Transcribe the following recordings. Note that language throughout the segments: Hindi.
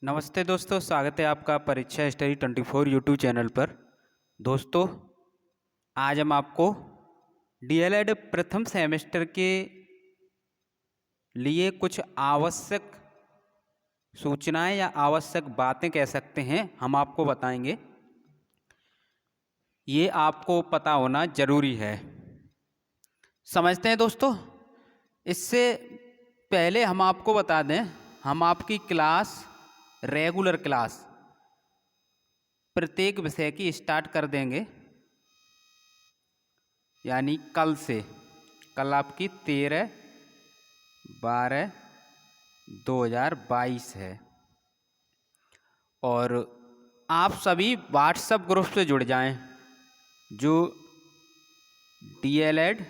नमस्ते दोस्तों, स्वागत है आपका परीक्षा स्टडी 24 यूट्यूब चैनल पर। दोस्तों, आज हम आपको डीएलएड प्रथम सेमेस्टर के लिए कुछ आवश्यक सूचनाएं या आवश्यक बातें कह सकते हैं, हम आपको बताएंगे। ये आपको पता होना जरूरी है। समझते हैं दोस्तों। इससे पहले हम आपको बता दें, हम आपकी क्लास रेगुलर क्लास प्रत्येक विषय की स्टार्ट कर देंगे, यानी कल से। कल आपकी 13/12/2022 है और आप सभी व्हाट्सएप ग्रुप से जुड़ जाएं जो डीएलएड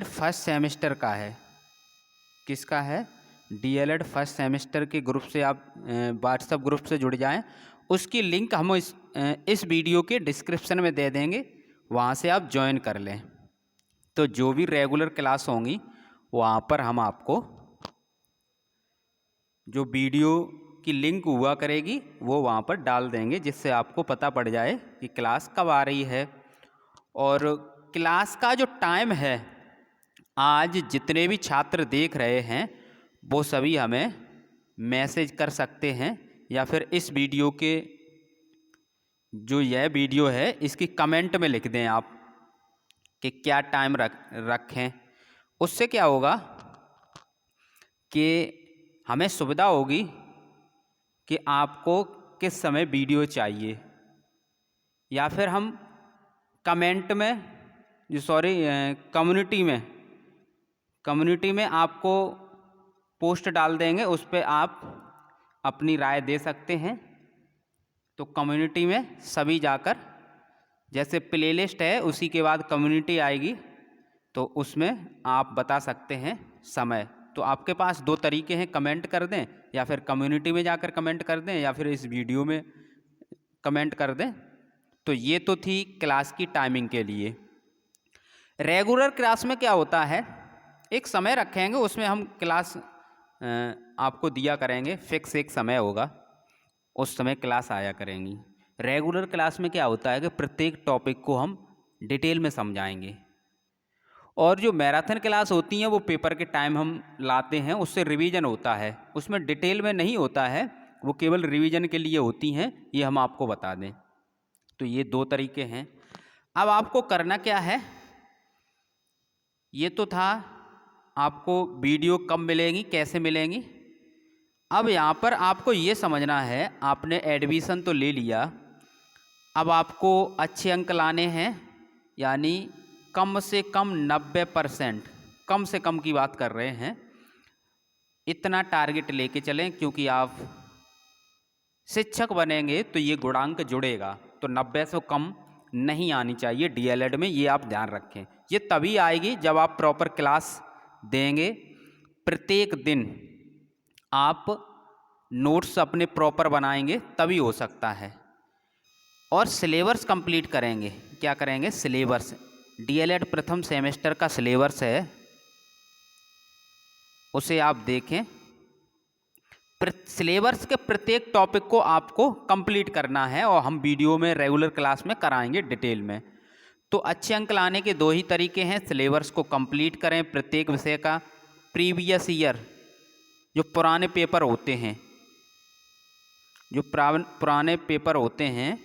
फर्स्ट सेमेस्टर का है। किसका है? डीएलएड फर्स्ट सेमेस्टर के ग्रुप से आप व्हाट्सएप ग्रुप से जुड़ जाएं। उसकी लिंक हम इस वीडियो के डिस्क्रिप्शन में दे देंगे, वहाँ से आप ज्वाइन कर लें। तो जो भी रेगुलर क्लास होंगी वहाँ पर हम आपको जो वीडियो की लिंक हुआ करेगी वो वहाँ पर डाल देंगे, जिससे आपको पता पड़ जाए कि क्लास कब आ रही है। और क्लास का जो टाइम है, आज जितने भी छात्र देख रहे हैं वो सभी हमें मैसेज कर सकते हैं, या फिर इस वीडियो के जो यह वीडियो है इसकी कमेंट में लिख दें आप कि क्या टाइम रखें। उससे क्या होगा कि हमें सुविधा होगी कि आपको किस समय वीडियो चाहिए, या फिर हम कमेंट में कम्युनिटी में आपको पोस्ट डाल देंगे, उस पर आप अपनी राय दे सकते हैं। तो कम्युनिटी में सभी जाकर, जैसे प्लेलिस्ट है उसी के बाद कम्युनिटी आएगी, तो उसमें आप बता सकते हैं समय। तो आपके पास दो तरीके हैं, कमेंट कर दें या फिर कम्युनिटी में जाकर कमेंट कर दें, या फिर इस वीडियो में कमेंट कर दें। तो ये तो थी क्लास की टाइमिंग के लिए। रेगुलर क्लास में क्या होता है, एक समय रखेंगे, उसमें हम क्लास आपको दिया करेंगे, फिक्स एक समय होगा, उस समय क्लास आया करेंगी। रेगुलर क्लास में क्या होता है कि प्रत्येक टॉपिक को हम डिटेल में समझाएंगे, और जो मैराथन क्लास होती हैं वो पेपर के टाइम हम लाते हैं, उससे रिवीजन होता है, उसमें डिटेल में नहीं होता है, वो केवल रिवीजन के लिए होती हैं, ये हम आपको बता दें। तो ये दो तरीके हैं। अब आपको करना क्या है, ये तो था आपको वीडियो कब मिलेंगी, कैसे मिलेंगी। अब यहाँ पर आपको ये समझना है, आपने एडमिशन तो ले लिया, अब आपको अच्छे अंक लाने हैं, यानी कम से कम 90%, कम से कम की बात कर रहे हैं, इतना टारगेट लेके चलें, क्योंकि आप शिक्षक बनेंगे तो ये गुणांक जुड़ेगा, तो 90 से कम नहीं आनी चाहिए डीएलएड में, ये आप ध्यान रखें। ये तभी आएगी जब आप प्रॉपर क्लास देंगे, प्रत्येक दिन आप नोट्स अपने प्रॉपर बनाएंगे, तभी हो सकता है। और सिलेबस कंप्लीट करेंगे। क्या करेंगे? सिलेबस, डीएलएड प्रथम सेमेस्टर का सिलेबस है, उसे आप देखें। सिलेबस के प्रत्येक टॉपिक को आपको कंप्लीट करना है, और हम वीडियो में रेगुलर क्लास में कराएंगे डिटेल में। तो अच्छे अंक लाने के दो ही तरीके हैं, सिलेबस को कंप्लीट करें प्रत्येक विषय का, प्रीवियस ईयर जो पुराने पेपर होते हैं, जो पुराने पेपर होते हैं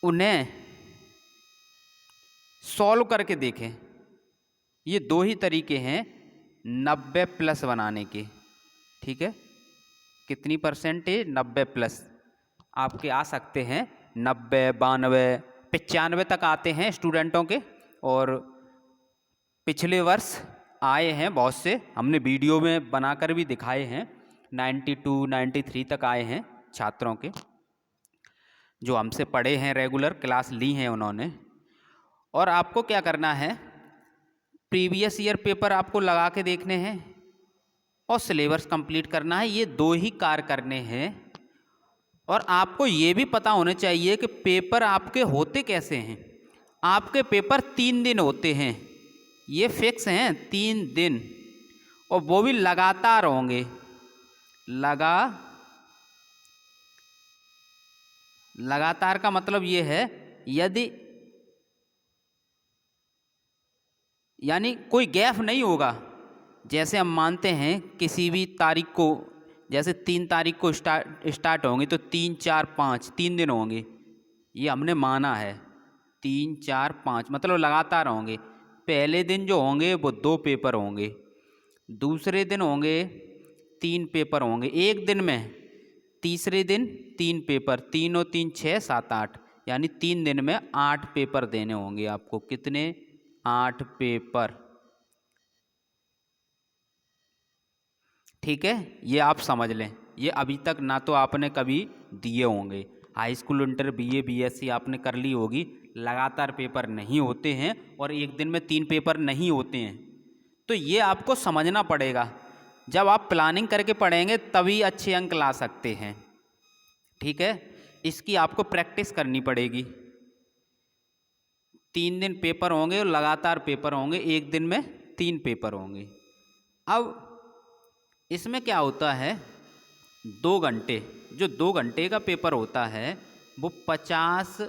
उन्हें सॉल्व करके देखें। ये दो ही तरीके हैं 90+ बनाने के, ठीक है। कितनी परसेंटेज? 90+। आपके आ सकते हैं 90, 92, 95 तक आते हैं स्टूडेंटों के, और पिछले वर्ष आए हैं बहुत से, हमने वीडियो में बनाकर भी दिखाए हैं, 92, 93 तक आए हैं छात्रों के, जो हमसे पढ़े हैं, रेगुलर क्लास ली हैं उन्होंने। और आपको क्या करना है, प्रीवियस ईयर पेपर आपको लगा के देखने हैं और सिलेबस कंप्लीट करना है, ये दो ही कार्य करने हैं। और आपको ये भी पता होना चाहिए कि पेपर आपके होते कैसे हैं। आपके पेपर 3 दिन होते हैं, ये फिक्स हैं 3 दिन, और वो भी लगातार होंगे। लगातार का मतलब ये है, यदि यानी कोई गैप नहीं होगा। जैसे हम मानते हैं किसी भी तारीख को, जैसे 3 तारीख को स्टार्ट होंगे तो 3, 4, 5 3 दिन होंगे, ये हमने माना है। 3, 4, 5 मतलब लगातार होंगे। पहले दिन जो होंगे वो 2 पेपर होंगे, दूसरे दिन होंगे 3 पेपर होंगे एक दिन में, तीसरे दिन 3 पेपर, 3 और 3 6 7 8, यानी 3 दिन में 8 पेपर देने होंगे आपको। कितने? 8 पेपर। ठीक है, ये आप समझ लें। ये अभी तक ना तो आपने कभी दिए होंगे, high school, inter, BA, BSc आपने कर ली होगी। लगातार पेपर नहीं होते हैं और एक दिन में 3 पेपर नहीं होते हैं। तो ये आपको समझना पड़ेगा। जब आप प्लानिंग करके पढ़ेंगे तभी अच्छे अंक ला सकते हैं। ठीक है, इसकी आपको प्रैक्टिस करनी पड़ेगी। 3 दिन पेपर होंगे और लगातार पेपर होंगे, एक दिन में 3 पेपर होंगे। अब इसमें क्या होता है, 2 घंटे, जो 2 घंटे का पेपर होता है वो 50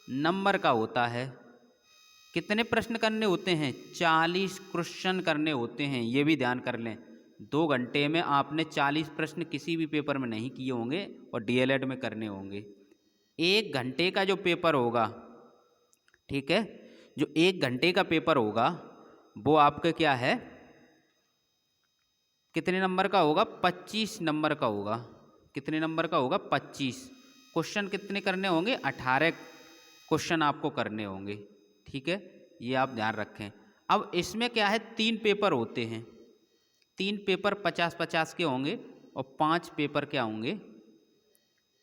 नंबर का होता है। कितने प्रश्न करने होते हैं? 40 क्वेश्चन करने होते हैं, ये भी ध्यान कर लें। 2 घंटे में आपने 40 प्रश्न किसी भी पेपर में नहीं किए होंगे और डीएलएड में करने होंगे। 1 घंटे का जो पेपर होगा, ठीक है, जो 1 घंटे का पेपर होगा वो आपका क्या है, कितने नंबर का होगा? 25 नंबर का होगा। कितने नंबर का होगा? 25। क्वेश्चन कितने करने होंगे? 18 क्वेश्चन आपको करने होंगे। ठीक है, ये आप ध्यान रखें। अब इसमें क्या है, 3 पेपर होते हैं। 3 पेपर 50-50 के होंगे और 5 पेपर क्या होंगे?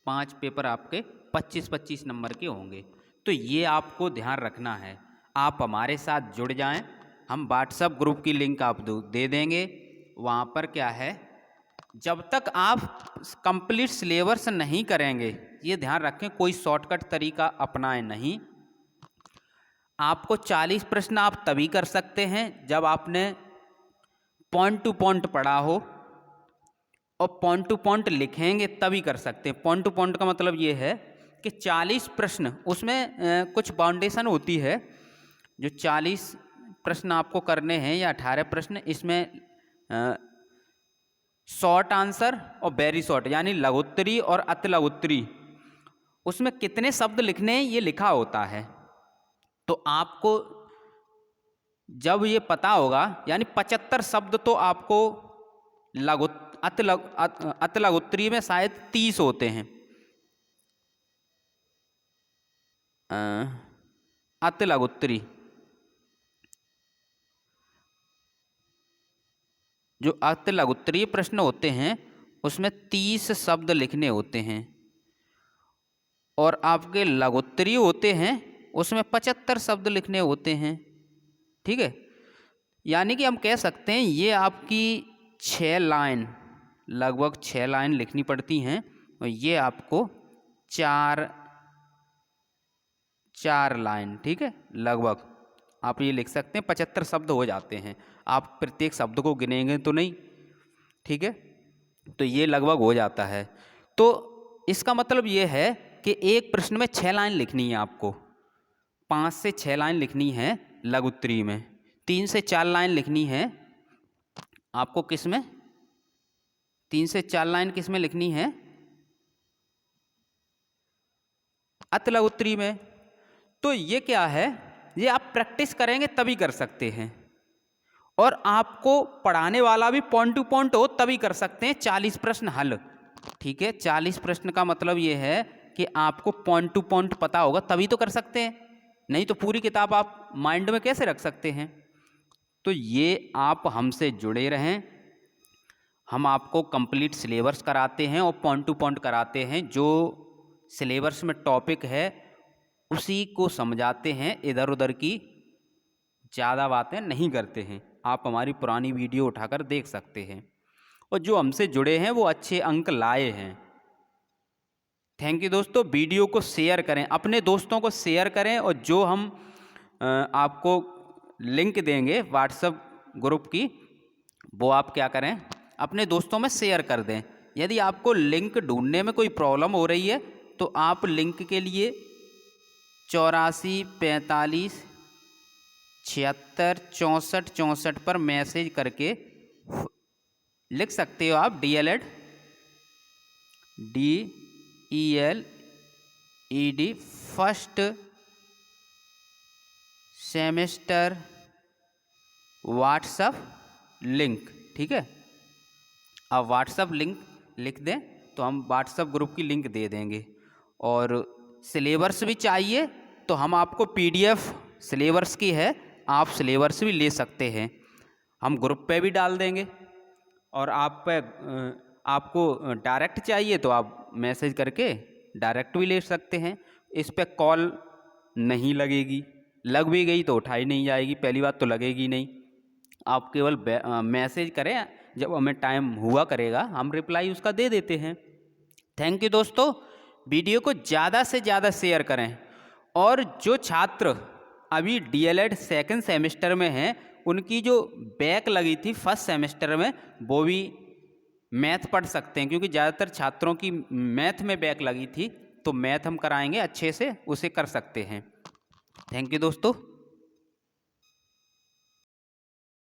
5 पेपर आपके 25-25 नंबर के होंगे। तो ये आपको ध्यान रखना है। आप हमारे साथ जुड़ जाएं, हम व्हाट्सएप ग्रुप की लिंक आप दे देंगे। वहाँ पर क्या है, जब तक आप कंप्लीट सिलेबस नहीं करेंगे, ये ध्यान रखें, कोई शॉर्टकट तरीका अपनाएं नहीं। आपको 40 प्रश्न आप तभी कर सकते हैं जब आपने पॉइंट टू पॉइंट पढ़ा हो, और पॉइंट टू पॉइंट लिखेंगे तभी कर सकते हैं। पॉइंट टू पॉइंट का मतलब ये है कि 40 प्रश्न, उसमें कुछ बाउंडेशन होती है। जो 40 प्रश्न आपको करने हैं या 18 प्रश्न, इसमें शॉर्ट आंसर और वेरी शॉर्ट, यानी लघुत्तरी और अति लघुत्तरी, उसमें कितने शब्द लिखने हैं ये लिखा होता है। तो आपको जब ये पता होगा, यानी 75 शब्द तो आपको अति लघुत्तरी में शायद 30 होते हैं। अति लघुत्तरी, जो अति लघुत्तरीय प्रश्न होते हैं उसमें 30 शब्द लिखने होते हैं, और आपके लघुत्तरीय होते हैं उसमें 75 शब्द लिखने होते हैं। ठीक है, यानी कि हम कह सकते हैं ये आपकी 6 लाइन, लगभग 6 लाइन लिखनी पड़ती हैं, और ये आपको 4 लाइन, ठीक है, लगभग आप ये लिख सकते हैं। 75 शब्द हो जाते हैं। आप प्रत्येक शब्द को गिनेंगे तो नहीं, ठीक है, तो ये लगभग हो जाता है। तो इसका मतलब ये है कि एक प्रश्न में 6 लाइन लिखनी है आपको, 5 से 6 लाइन लिखनी है लघुत्तरी में, 3 से 4 लाइन लिखनी है आपको, किस में? 3 से 4 लाइन किस में लिखनी है? अति लघुत्तरी में। तो ये क्या है, ये आप प्रैक्टिस करेंगे तभी कर सकते हैं, और आपको पढ़ाने वाला भी पॉइंट टू पॉइंट हो तभी कर सकते हैं 40 प्रश्न हल। ठीक है, 40 प्रश्न का मतलब ये है कि आपको पॉइंट टू पॉइंट पता होगा तभी तो कर सकते हैं, नहीं तो पूरी किताब आप माइंड में कैसे रख सकते हैं। तो ये आप हमसे जुड़े रहें, हम आपको कंप्लीट सिलेबस कराते हैं और पॉइंट टू पॉइंट कराते हैं। जो सिलेबस में टॉपिक है उसी को समझाते हैं, इधर उधर की ज़्यादा बातें नहीं करते हैं। आप हमारी पुरानी वीडियो उठाकर देख सकते हैं, और जो हमसे जुड़े हैं वो अच्छे अंक लाए हैं। थैंक यू दोस्तों। वीडियो को शेयर करें, अपने दोस्तों को शेयर करें, और जो हम आपको लिंक देंगे व्हाट्सएप ग्रुप की, वो आप क्या करें अपने दोस्तों में शेयर कर दें। यदि आपको लिंक ढूंढने में कोई प्रॉब्लम हो रही है तो आप लिंक के लिए 84 45 76 64 64 पर मैसेज करके लिख सकते हो आप DLED DELED first semester WhatsApp link. ठीक है, अब व्हाट्सएप लिंक लिख दें तो हम व्हाट्सएप ग्रुप की लिंक दे देंगे। और सिलेबस भी चाहिए तो हम आपको PDF सिलेबस की है, आप सिलेबस भी ले सकते हैं, हम ग्रुप पे भी डाल देंगे। और आपको डायरेक्ट चाहिए तो आप मैसेज करके डायरेक्ट भी ले सकते हैं। इस पे कॉल नहीं लगेगी, लग भी गई तो उठाई नहीं जाएगी, पहली बात तो लगेगी नहीं। आप केवल मैसेज करें, जब हमें टाइम हुआ करेगा हम रिप्लाई उसका दे देते हैं। थैंक यू दोस्तों, वीडियो को ज़्यादा से ज़्यादा शेयर करें। और जो छात्र अभी DLED सेकंड सेमेस्टर में हैं, उनकी जो बैक लगी थी फर्स्ट सेमेस्टर में, वो भी मैथ पढ़ सकते हैं, क्योंकि ज़्यादातर छात्रों की मैथ में बैक लगी थी, तो मैथ हम कराएंगे अच्छे से, उसे कर सकते हैं। थैंक यू दोस्तों।